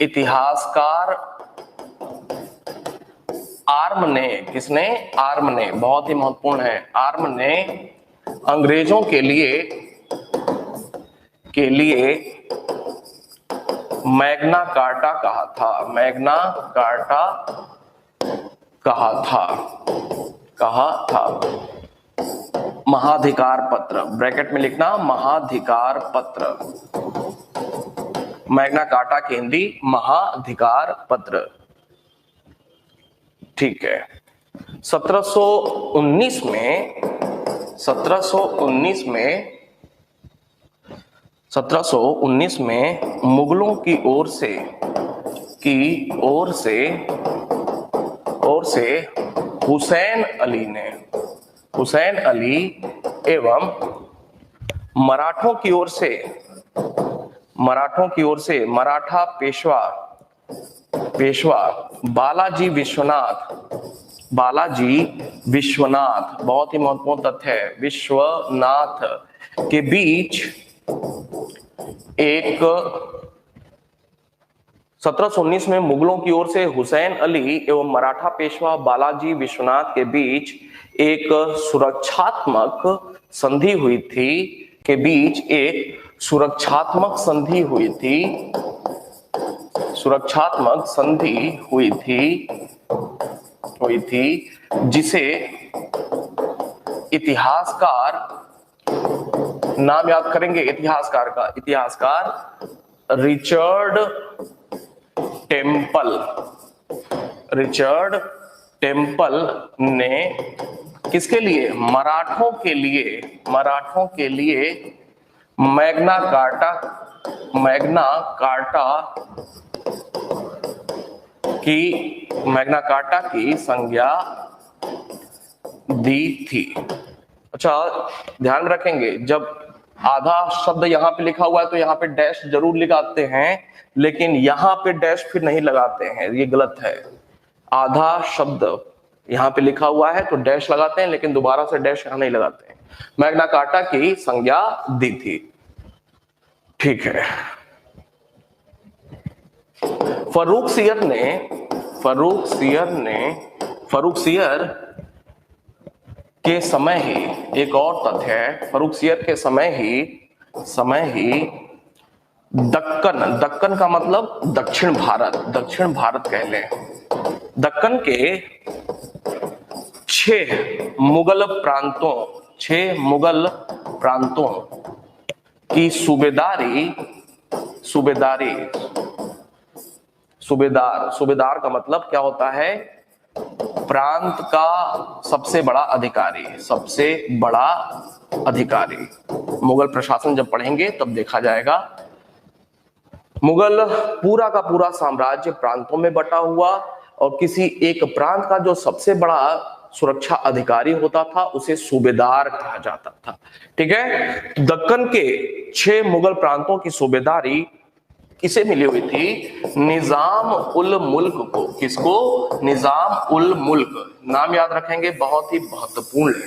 [SPEAKER 1] इतिहासकार आर्म ने बहुत ही महत्वपूर्ण है, आर्म ने अंग्रेजों के लिए मैग्ना कार्टा कहा था। महाधिकार पत्र, ब्रैकेट में लिखना महाधिकार पत्र, मैग्ना कार्टा की हिंदी महाधिकार पत्र। ठीक है। 1719 में मुगलों की ओर से हुसैन अली एवं मराठों की ओर से मराठा पेशवा बालाजी विश्वनाथ, बहुत ही महत्वपूर्ण तथ्य है, विश्वनाथ के बीच 1719 में मुगलों की ओर से हुसैन अली एवं मराठा पेशवा बालाजी विश्वनाथ के बीच एक सुरक्षात्मक संधि हुई थी, जिसे इतिहासकार, नाम याद करेंगे इतिहासकार रिचर्ड टेम्पल ने किसके लिए? मराठों के लिए मैग्ना कार्टा की संज्ञा दी थी। अच्छा, ध्यान रखेंगे, जब आधा शब्द यहां पे लिखा हुआ है तो यहां पे डैश जरूर लगाते हैं, लेकिन यहां पे डैश फिर नहीं लगाते हैं, ये गलत है। आधा शब्द यहां पे लिखा हुआ है तो डैश लगाते हैं, लेकिन दोबारा से डैश यहां नहीं लगाते हैं। मैग्ना कार्टा की संज्ञा दी थी। ठीक है। फर्रुखसियर के समय ही, एक और तथ्य है, फर्रुखसियर के समय ही दक्कन का मतलब दक्षिण भारत कह लें, दक्कन के 6 मुगल प्रांतों की सूबेदार का मतलब क्या होता है? प्रांत का सबसे बड़ा अधिकारी। मुगल प्रशासन जब पढ़ेंगे तब देखा जाएगा। मुगल पूरा का पूरा साम्राज्य प्रांतों में बटा हुआ, और किसी एक प्रांत का जो सबसे बड़ा सुरक्षा अधिकारी होता था उसे सूबेदार कहा जाता था। ठीक है। दक्कन के 6 मुगल प्रांतों की सूबेदारी किसे मिली हुई थी? निजाम उल मुल्क को। किसको? निजाम उल मुल्क। नाम याद रखेंगे, बहुत ही महत्वपूर्ण है।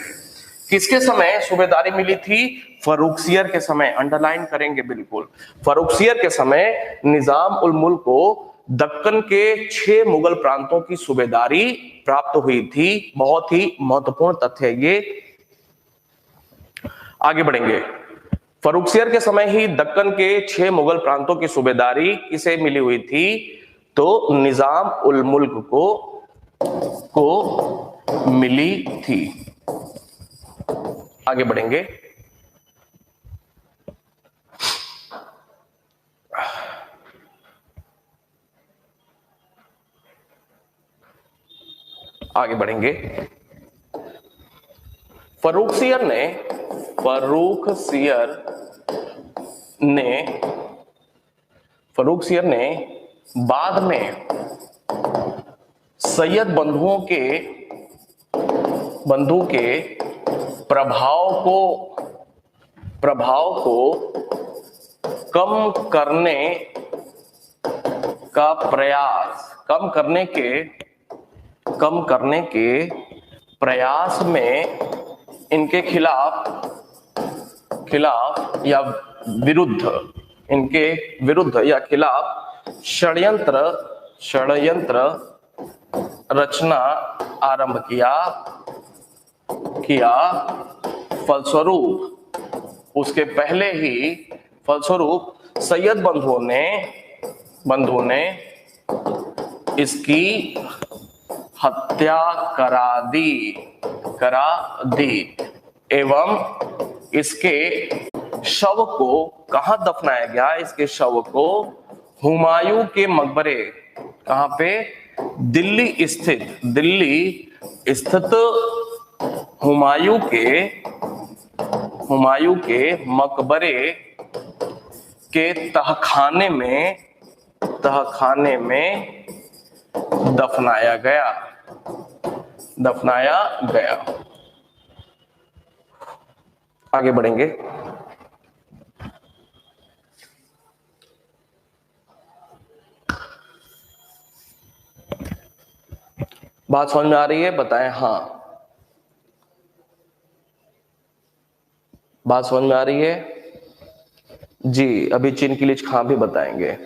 [SPEAKER 1] किसके समय सूबेदारी मिली थी? फर्रुखसियर के समय, अंडरलाइन करेंगे बिल्कुल, फर्रुखसियर के समय निजाम उल मुल्क को दक्कन के 6 मुगल प्रांतों की सूबेदारी प्राप्त हुई थी। बहुत ही महत्वपूर्ण तथ्य है ये। आगे बढ़ेंगे। फर्रुखसियर के समय ही दक्कन के 6 मुगल प्रांतों की सूबेदारी किसे मिली हुई थी? तो निजाम उल मुल्क को मिली थी। आगे बढ़ेंगे। आगे बढ़ेंगे। फर्रुखसियर ने बाद में सैयद बंधु के प्रभाव को कम करने के प्रयास में इनके विरुद्ध या खिलाफ षड्यंत्र रचना आरंभ किया। फलस्वरूप सैयद बंधु ने इसकी हत्या करा दी एवं इसके शव को कहां दफनाया गया? इसके शव को हुमायूं के मकबरे, कहां पे? दिल्ली स्थित हुमायूं के मकबरे के तहखाने में दफनाया गया। आगे बढ़ेंगे। बात समझ में आ रही है? बताएं हाँ। बात समझ में आ रही है जी? अभी चीन की लीच खां भी बताएंगे।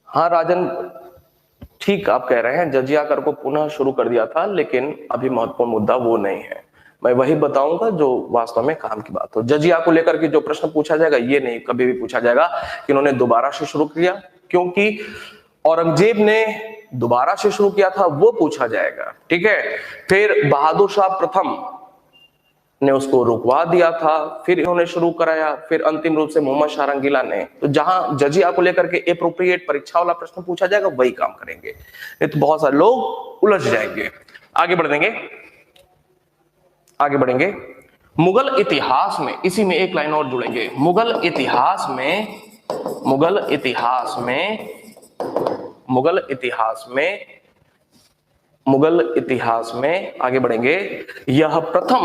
[SPEAKER 1] हाँ राजन, ठीक आप कह रहे हैं, जजिया कर को पुनः शुरू कर दिया था, लेकिन अभी महत्वपूर्ण मुद्दा वो नहीं है। मैं वही बताऊंगा जो वास्तव में काम की बात हो। जजिया को लेकर के जो प्रश्न पूछा जाएगा, ये नहीं कभी भी पूछा जाएगा कि उन्होंने दोबारा से शुरू किया, क्योंकि औरंगजेब ने दोबारा से शुरू किया था, वो पूछा जाएगा। ठीक है। फिर बहादुर शाह प्रथम ने उसको रुकवा दिया था, फिर इन्होंने शुरू कराया, फिर अंतिम रूप से मोहम्मद शाह रंगीला ने। तो जहां जजिया को लेकर के एप्रोप्रिएट परीक्षा वाला प्रश्न पूछा जाएगा, वही काम करेंगे, नहीं तो बहुत सारे लोग उलझ जाएंगे। आगे बढ़ेंगे। मुगल इतिहास में, इसी में एक लाइन और जुड़ेंगे। मुगल इतिहास में आगे बढ़ेंगे। यह प्रथम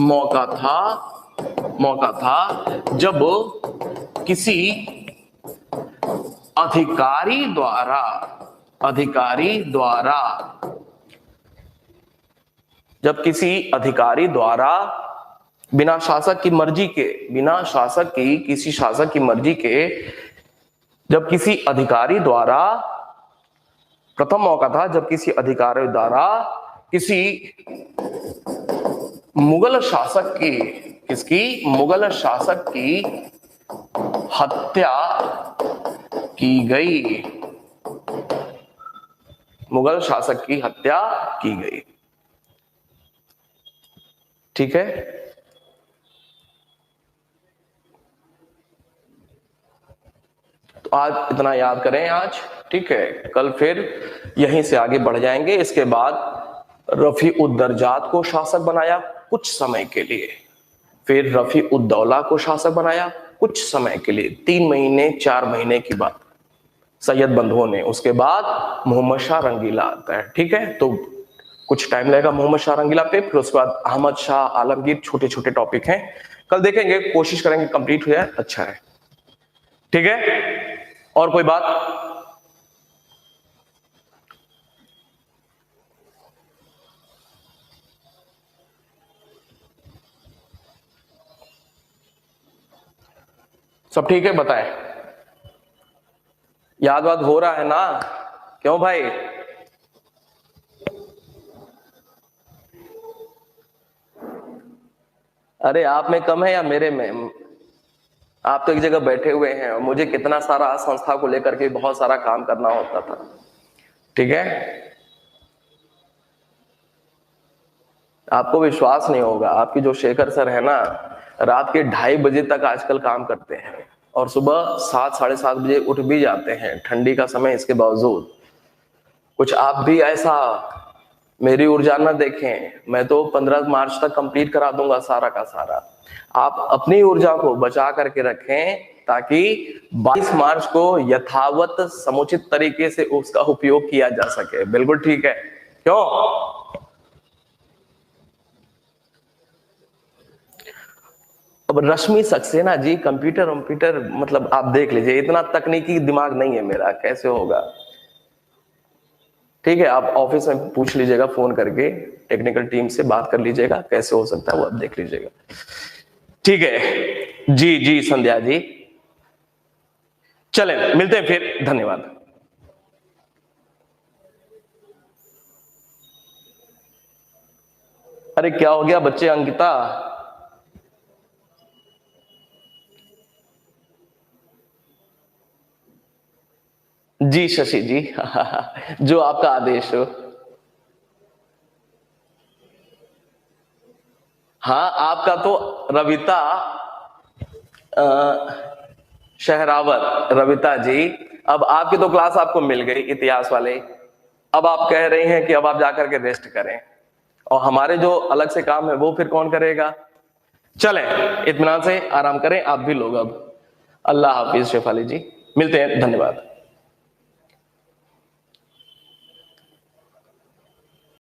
[SPEAKER 1] मौका था जब किसी अधिकारी द्वारा बिना शासक की मर्जी के जब किसी अधिकारी द्वारा किसी मुगल शासक की हत्या की गई। ठीक है। तो आज इतना याद करें आज। ठीक है। कल फिर यहीं से आगे बढ़ जाएंगे। इसके बाद रफी उद्दरजात को शासक बनाया कुछ समय के लिए, फिर रफी उद्दौला को शासक बनाया कुछ समय के लिए, 3 महीने 4 महीने की बात, सैयद बंधुओं ने। उसके बाद मोहम्मद शाह रंगीला आता है। ठीक है। तो कुछ टाइम लगेगा मोहम्मद शाह रंगीला पे, फिर उसके बाद अहमद शाह आलमगीर। छोटे छोटे टॉपिक हैं, कल देखेंगे, कोशिश करेंगे कंप्लीट हो जाए, अच्छा है। ठीक है। और कोई बात? सब ठीक है, बताएं। याद वाद हो रहा है ना? क्यों भाई? अरे आप में कम है या मेरे में? आप तो एक जगह बैठे हुए हैं और मुझे कितना सारा संस्था को लेकर के बहुत सारा काम करना होता था। ठीक है, आपको विश्वास नहीं होगा, आपकी जो शेखर सर है ना, रात के 2:30 बजे तक आजकल काम करते हैं और सुबह 7 साढ़े 7 बजे उठ भी जाते हैं, ठंडी का समय इसके बावजूद। कुछ आप भी ऐसा मेरी ऊर्जा न देखें, मैं तो 15 मार्च तक कंप्लीट करा दूंगा सारा का सारा। आप अपनी ऊर्जा को बचा करके रखें ताकि 22 मार्च को यथावत समुचित तरीके से उसका उपयोग किया जा सके। बिल्कुल ठीक है, क्यों? अब रश्मि सक्सेना जी, कंप्यूटर मतलब आप देख लीजिए, इतना तकनीकी दिमाग नहीं है मेरा, कैसे होगा? ठीक है, आप ऑफिस में पूछ लीजिएगा, फोन करके टेक्निकल टीम से बात कर लीजिएगा, कैसे हो सकता है वो आप देख लीजिएगा। ठीक है जी जी संध्या जी, चलें मिलते हैं फिर, धन्यवाद। अरे क्या हो गया बच्चे? अंकिता, जी शशि जी, जो आपका आदेश हो। हाँ, आपका तो रविता शहरावत, रविता जी, अब आपकी तो क्लास आपको मिल गई इतिहास वाले। अब आप कह रहे हैं कि अब आप जाकर के रेस्ट करें, और हमारे जो अलग से काम है वो फिर कौन करेगा? चलें, इत्मीनान से आराम करें आप भी लोग। अब अल्लाह हाफिज शेफाली जी, मिलते हैं, धन्यवाद।